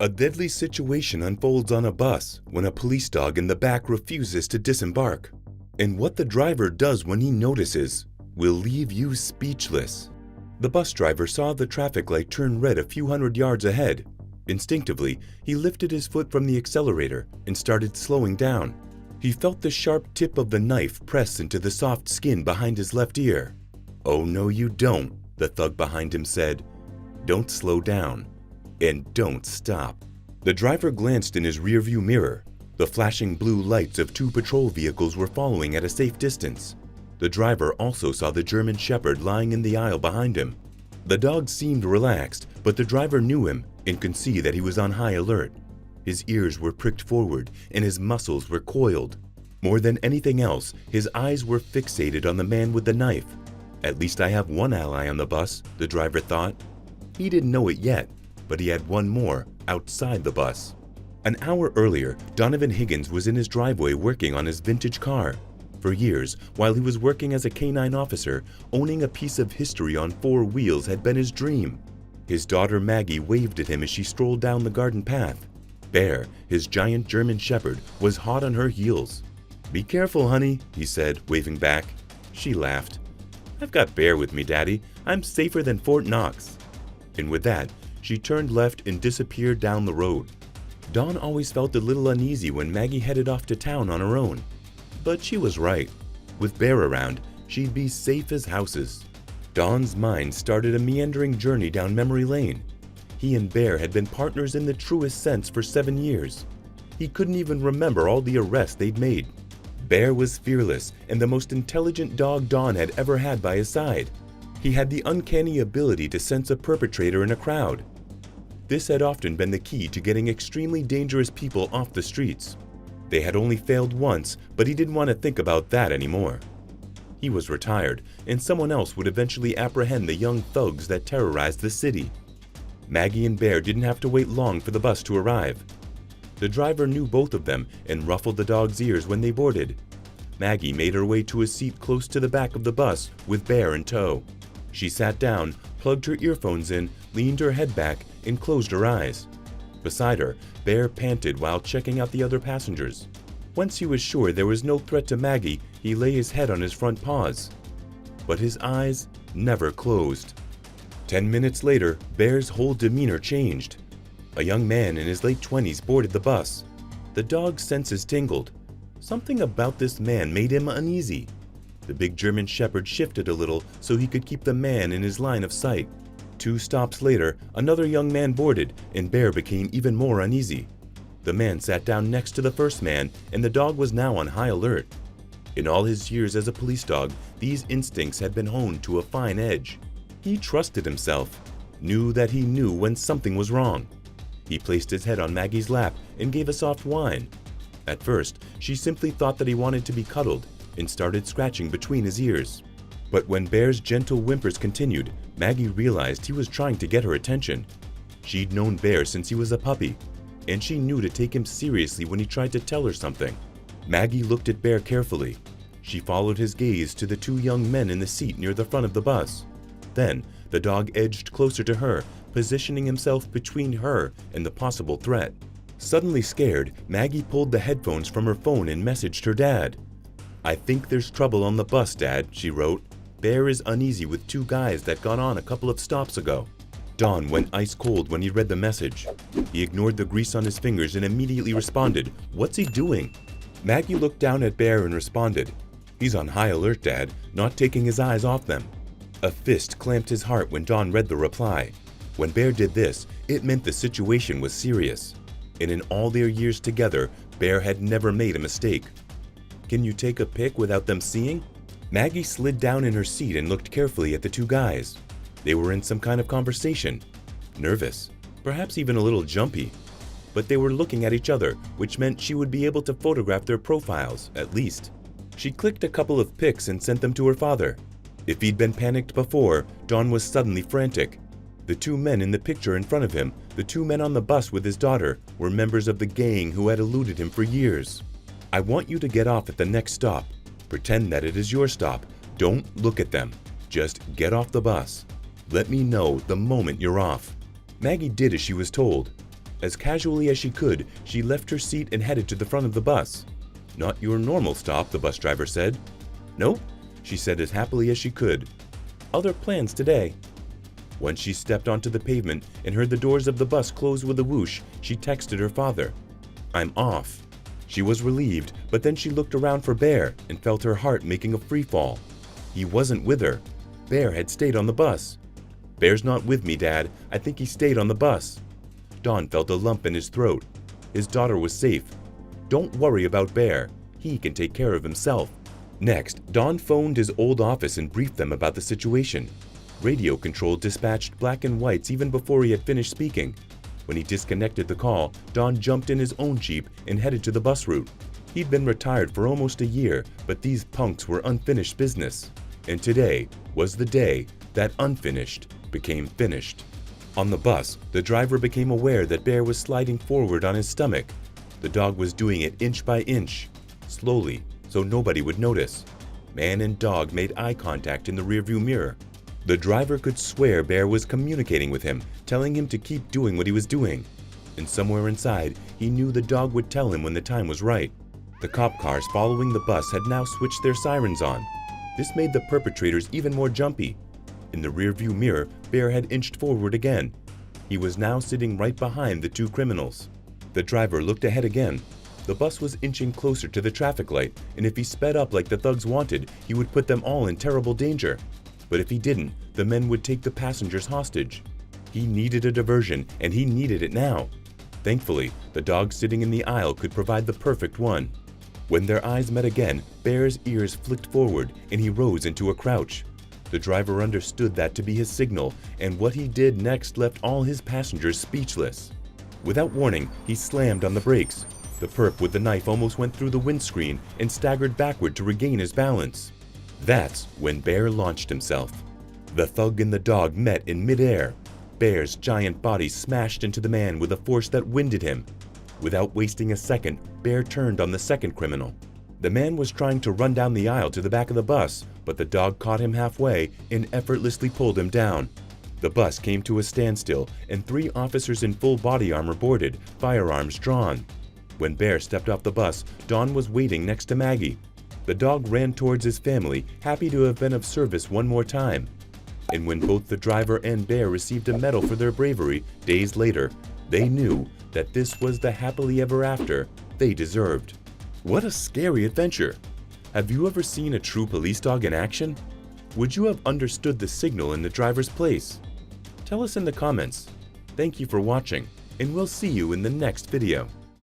A deadly situation unfolds on a bus when a police dog in the back refuses to disembark. And what the driver does when he notices will leave you speechless. The bus driver saw the traffic light turn red a few hundred yards ahead. Instinctively, he lifted his foot from the accelerator and started slowing down. He felt the sharp tip of the knife press into the soft skin behind his left ear. "Oh no you don't," the thug behind him said. "Don't slow down. And don't stop." The driver glanced in his rearview mirror. The flashing blue lights of two patrol vehicles were following at a safe distance. The driver also saw the German Shepherd lying in the aisle behind him. The dog seemed relaxed, but the driver knew him and could see that he was on high alert. His ears were pricked forward and his muscles were coiled. More than anything else, his eyes were fixated on the man with the knife. "At least I have one ally on the bus," the driver thought. He didn't know it yet, but he had one more outside the bus. An hour earlier, Donovan Higgins was in his driveway working on his vintage car. For years, while he was working as a canine officer, owning a piece of history on four wheels had been his dream. His daughter Maggie waved at him as she strolled down the garden path. Bear, his giant German Shepherd, was hot on her heels. "Be careful, honey," he said, waving back. She laughed. "I've got Bear with me, Daddy. I'm safer than Fort Knox." And with that, she turned left and disappeared down the road. Dawn always felt a little uneasy when Maggie headed off to town on her own. But she was right. With Bear around, she'd be safe as houses. Dawn's mind started a meandering journey down memory lane. He and Bear had been partners in the truest sense for 7 years. He couldn't even remember all the arrests they'd made. Bear was fearless and the most intelligent dog Dawn had ever had by his side. He had the uncanny ability to sense a perpetrator in a crowd. This had often been the key to getting extremely dangerous people off the streets. They had only failed once, but he didn't want to think about that anymore. He was retired, and someone else would eventually apprehend the young thugs that terrorized the city. Maggie and Bear didn't have to wait long for the bus to arrive. The driver knew both of them and ruffled the dog's ears when they boarded. Maggie made her way to a seat close to the back of the bus with Bear in tow. She sat down, plugged her earphones in, leaned her head back, and closed her eyes. Beside her, Bear panted while checking out the other passengers. Once he was sure there was no threat to Maggie, he lay his head on his front paws. But his eyes never closed. 10 minutes later, Bear's whole demeanor changed. A young man in his late 20s boarded the bus. The dog's senses tingled. Something about this man made him uneasy. The big German Shepherd shifted a little so he could keep the man in his line of sight. 2 stops later, another young man boarded, and Bear became even more uneasy. The man sat down next to the first man, and the dog was now on high alert. In all his years as a police dog, these instincts had been honed to a fine edge. He trusted himself, knew that he knew when something was wrong. He placed his head on Maggie's lap and gave a soft whine. At first, she simply thought that he wanted to be cuddled and started scratching between his ears. But when Bear's gentle whimpers continued, Maggie realized he was trying to get her attention. She'd known Bear since he was a puppy, and she knew to take him seriously when he tried to tell her something. Maggie looked at Bear carefully. She followed his gaze to the 2 young men in the seat near the front of the bus. Then, the dog edged closer to her, positioning himself between her and the possible threat. Suddenly scared, Maggie pulled the headphones from her phone and messaged her dad. "I think there's trouble on the bus, Dad," she wrote. "Bear is uneasy with 2 guys that got on a couple of stops ago." Don went ice cold when he read the message. He ignored the grease on his fingers and immediately responded, "What's he doing?" Maggie looked down at Bear and responded, "He's on high alert, Dad, not taking his eyes off them." A fist clamped his heart when Don read the reply. When Bear did this, it meant the situation was serious. And in all their years together, Bear had never made a mistake. "Can you take a pic without them seeing?" Maggie slid down in her seat and looked carefully at the 2 guys. They were in some kind of conversation. Nervous, perhaps even a little jumpy. But they were looking at each other, which meant she would be able to photograph their profiles, at least. She clicked a couple of pics and sent them to her father. If he'd been panicked before, Don was suddenly frantic. The 2 men in the picture in front of him, the 2 men on the bus with his daughter, were members of the gang who had eluded him for years. "I want you to get off at the next stop. Pretend that it is your stop. Don't look at them. Just get off the bus. Let me know the moment you're off." Maggie did as she was told. As casually as she could, she left her seat and headed to the front of the bus. "Not your normal stop," the bus driver said. "Nope," she said as happily as she could. "Other plans today." Once she stepped onto the pavement and heard the doors of the bus close with a whoosh, she texted her father, "I'm off." She was relieved, but then she looked around for Bear and felt her heart making a free fall. He wasn't with her. Bear had stayed on the bus. "Bear's not with me, Dad. I think he stayed on the bus." Don felt a lump in his throat. His daughter was safe. Don't worry about Bear. He can take care of himself. Next, Don phoned his old office and briefed them about the situation. Radio control dispatched black and whites even before he had finished speaking. When he disconnected the call, Don jumped in his own Jeep and headed to the bus route. He'd been retired for almost a year, but these punks were unfinished business. And today was the day that unfinished became finished. On the bus, the driver became aware that Bear was sliding forward on his stomach. The dog was doing it inch by inch, slowly, so nobody would notice. Man and dog made eye contact in the rearview mirror. The driver could swear Bear was communicating with him, telling him to keep doing what he was doing. And somewhere inside, he knew the dog would tell him when the time was right. The cop cars following the bus had now switched their sirens on. This made the perpetrators even more jumpy. In the rearview mirror, Bear had inched forward again. He was now sitting right behind the two criminals. The driver looked ahead again. The bus was inching closer to the traffic light, and if he sped up like the thugs wanted, he would put them all in terrible danger. But if he didn't, the men would take the passengers hostage. He needed a diversion, and he needed it now. Thankfully, the dog sitting in the aisle could provide the perfect one. When their eyes met again, Bear's ears flicked forward, and he rose into a crouch. The driver understood that to be his signal, and what he did next left all his passengers speechless. Without warning, he slammed on the brakes. The perp with the knife almost went through the windscreen and staggered backward to regain his balance. That's when Bear launched himself. The thug and the dog met in midair. Bear's giant body smashed into the man with a force that winded him. Without wasting a second, Bear turned on the second criminal. The man was trying to run down the aisle to the back of the bus, but the dog caught him halfway and effortlessly pulled him down. The bus came to a standstill, and 3 officers in full body armor boarded, firearms drawn. When Bear stepped off the bus, Don was waiting next to Maggie. The dog ran towards his family, happy to have been of service one more time. And when both the driver and Bear received a medal for their bravery days later, they knew that this was the happily ever after they deserved. What a scary adventure! Have you ever seen a true police dog in action? Would you have understood the signal in the driver's place? Tell us in the comments. Thank you for watching, and we'll see you in the next video.